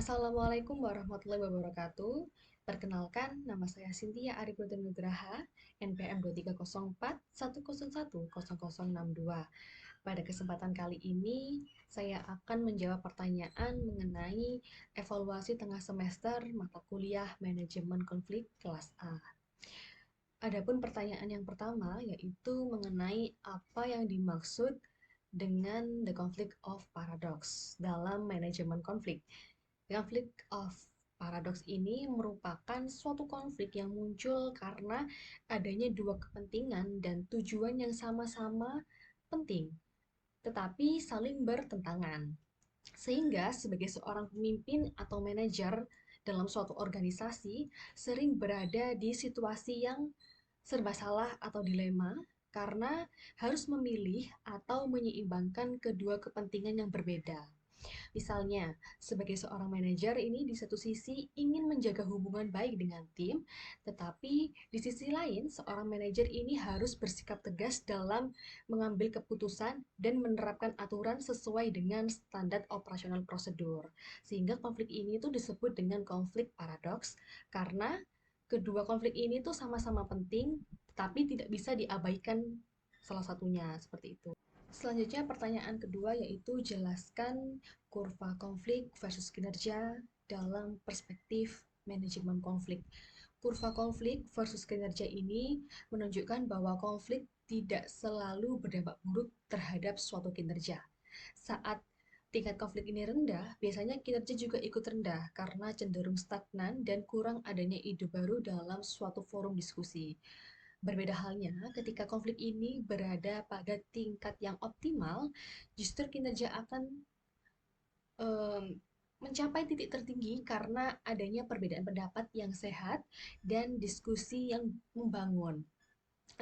Assalamualaikum warahmatullahi wabarakatuh. Perkenalkan, nama saya Cynthia Arifudin Nugraha, NPM 230410110062. Pada kesempatan kali ini, saya akan menjawab pertanyaan mengenai evaluasi tengah semester mata kuliah Manajemen Konflik kelas A. Adapun pertanyaan yang pertama yaitu mengenai apa yang dimaksud dengan the conflict of paradox dalam manajemen konflik. Conflict of paradox ini merupakan suatu konflik yang muncul karena adanya dua kepentingan dan tujuan yang sama-sama penting, tetapi saling bertentangan. Sehingga sebagai seorang pemimpin atau manajer dalam suatu organisasi sering berada di situasi yang serba salah atau dilema karena harus memilih atau menyeimbangkan kedua kepentingan yang berbeda. Misalnya, sebagai seorang manajer ini di satu sisi ingin menjaga hubungan baik dengan tim, tetapi di sisi lain seorang manajer ini harus bersikap tegas dalam mengambil keputusan dan menerapkan aturan sesuai dengan standar operasional prosedur. Sehingga konflik ini tuh disebut dengan konflik paradoks karena kedua konflik ini tuh sama-sama penting, tapi tidak bisa diabaikan salah satunya seperti itu. Selanjutnya pertanyaan kedua yaitu jelaskan kurva konflik versus kinerja dalam perspektif manajemen konflik. Kurva konflik versus kinerja ini menunjukkan bahwa konflik tidak selalu berdampak buruk terhadap suatu kinerja. Saat tingkat konflik ini rendah, biasanya kinerja juga ikut rendah karena cenderung stagnan dan kurang adanya ide baru dalam suatu forum diskusi. Berbeda halnya ketika konflik ini berada pada tingkat yang optimal, justru kinerja akan em, mencapai titik tertinggi karena adanya perbedaan pendapat yang sehat dan diskusi yang membangun.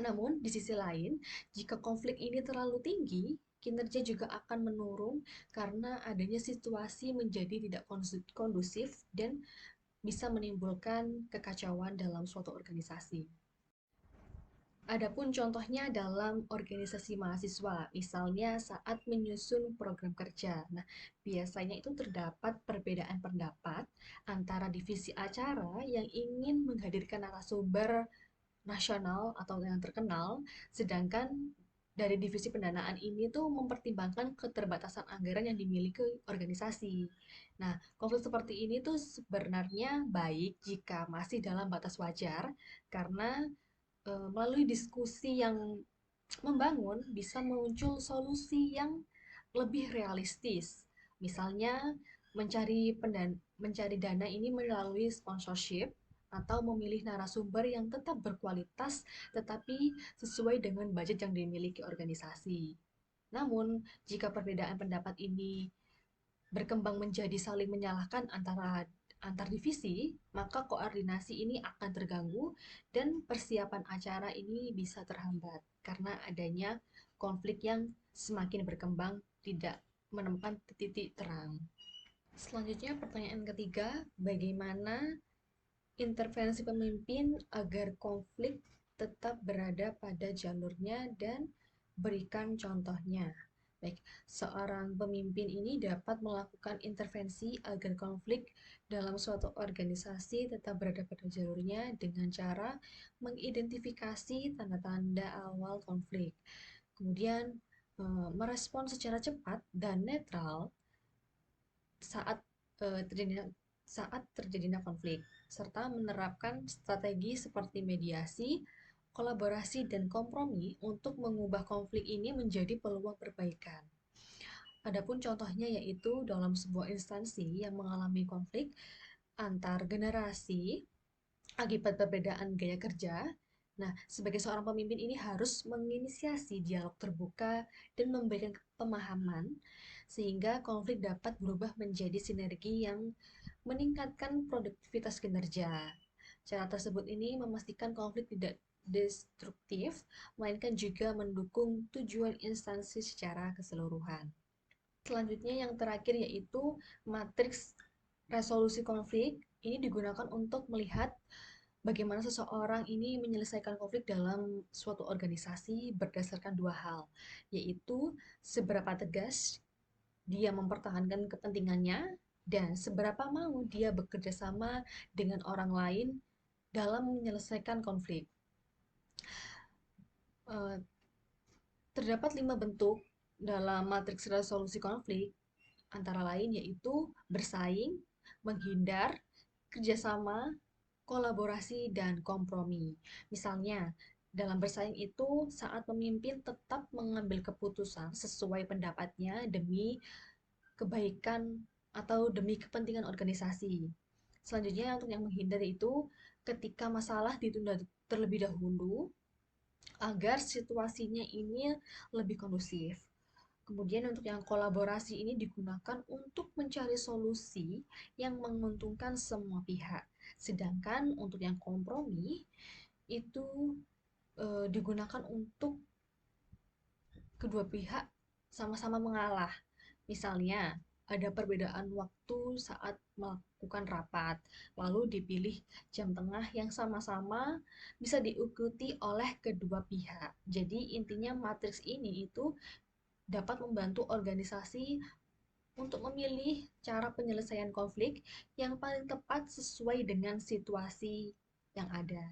Namun, di sisi lain, jika konflik ini terlalu tinggi, kinerja juga akan menurun karena adanya situasi menjadi tidak kondusif dan bisa menimbulkan kekacauan dalam suatu organisasi. Adapun contohnya dalam organisasi mahasiswa, misalnya saat menyusun program kerja. Nah, biasanya itu terdapat perbedaan pendapat antara divisi acara yang ingin menghadirkan narasumber nasional atau yang terkenal, sedangkan dari divisi pendanaan ini tuh mempertimbangkan keterbatasan anggaran yang dimiliki organisasi. Nah, konflik seperti ini tuh sebenarnya baik jika masih dalam batas wajar karena melalui diskusi yang membangun bisa muncul solusi yang lebih realistis. Misalnya mencari dana ini melalui sponsorship atau memilih narasumber yang tetap berkualitas tetapi sesuai dengan budget yang dimiliki organisasi. Namun, jika perbedaan pendapat ini berkembang menjadi saling menyalahkan antar divisi, maka koordinasi ini akan terganggu dan persiapan acara ini bisa terhambat karena adanya konflik yang semakin berkembang tidak menemukan titik terang. Selanjutnya pertanyaan ketiga, bagaimana intervensi pemimpin agar konflik tetap berada pada jalurnya dan berikan contohnya. Baik, seorang pemimpin ini dapat melakukan intervensi agar konflik dalam suatu organisasi tetap berada pada jalurnya dengan cara mengidentifikasi tanda-tanda awal konflik. Kemudian merespon secara cepat dan netral saat terjadinya konflik, serta menerapkan strategi seperti mediasi, kolaborasi, dan kompromi untuk mengubah konflik ini menjadi peluang perbaikan. Adapun contohnya yaitu dalam sebuah instansi yang mengalami konflik antar generasi akibat perbedaan gaya kerja. Nah, sebagai seorang pemimpin ini harus menginisiasi dialog terbuka dan memberikan pemahaman sehingga konflik dapat berubah menjadi sinergi yang meningkatkan produktivitas kinerja. Cara tersebut ini memastikan konflik tidak destruktif, melainkan juga mendukung tujuan instansi secara keseluruhan. Selanjutnya yang terakhir yaitu matriks resolusi konflik. Ini digunakan untuk melihat bagaimana seseorang ini menyelesaikan konflik dalam suatu organisasi berdasarkan dua hal, yaitu seberapa tegas dia mempertahankan kepentingannya dan seberapa mau dia bekerja sama dengan orang lain dalam menyelesaikan konflik. Eh, Terdapat 5 bentuk dalam matriks resolusi konflik, antara lain yaitu bersaing, menghindar, kerjasama, kolaborasi, dan kompromi. Misalnya, dalam bersaing itu saat pemimpin tetap mengambil keputusan sesuai pendapatnya demi kebaikan atau demi kepentingan organisasi. Selanjutnya, untuk yang menghindar itu ketika masalah ditunda terlebih dahulu agar situasinya ini lebih kondusif. Kemudian untuk yang kolaborasi ini digunakan untuk mencari solusi yang menguntungkan semua pihak. Sedangkan untuk yang kompromi itu digunakan untuk kedua pihak sama-sama mengalah. Misalnya, ada perbedaan waktu saat melakukan rapat, lalu dipilih jam tengah yang sama-sama bisa diikuti oleh kedua pihak. Jadi intinya matriks ini itu dapat membantu organisasi untuk memilih cara penyelesaian konflik yang paling tepat sesuai dengan situasi yang ada.